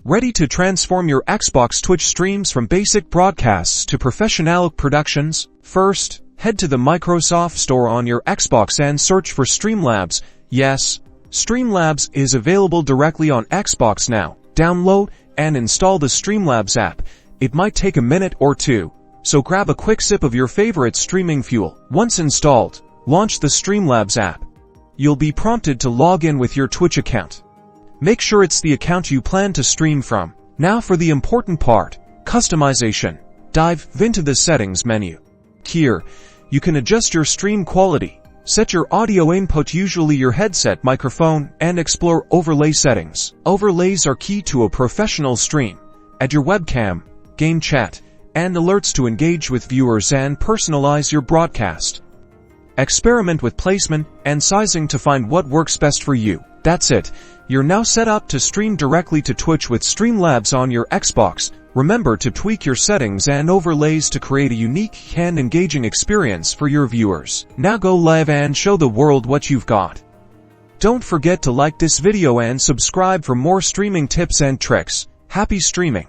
Ready to transform your Xbox Twitch streams from basic broadcasts to professional productions? First, head to the Microsoft Store on your Xbox and search for Streamlabs. Yes, Streamlabs is available directly on Xbox now. Download and install the Streamlabs app. It might take a minute or two, so grab a quick sip of your favorite streaming fuel. Once installed, launch the Streamlabs app. You'll be prompted to log in with your Twitch account. Make sure it's the account you plan to stream from. Now for the important part, customization. Dive into the settings menu. Here, you can adjust your stream quality, set your audio input, usually your headset microphone, and explore overlay settings. Overlays are key to a professional stream. Add your webcam, game chat, and alerts to engage with viewers and personalize your broadcast. Experiment with placement and sizing to find what works best for you. That's it. You're now set up to stream directly to Twitch with Streamlabs on your Xbox. Remember to tweak your settings and overlays to create a unique and engaging experience for your viewers. Now go live and show the world what you've got. Don't forget to like this video and subscribe for more streaming tips and tricks. Happy streaming!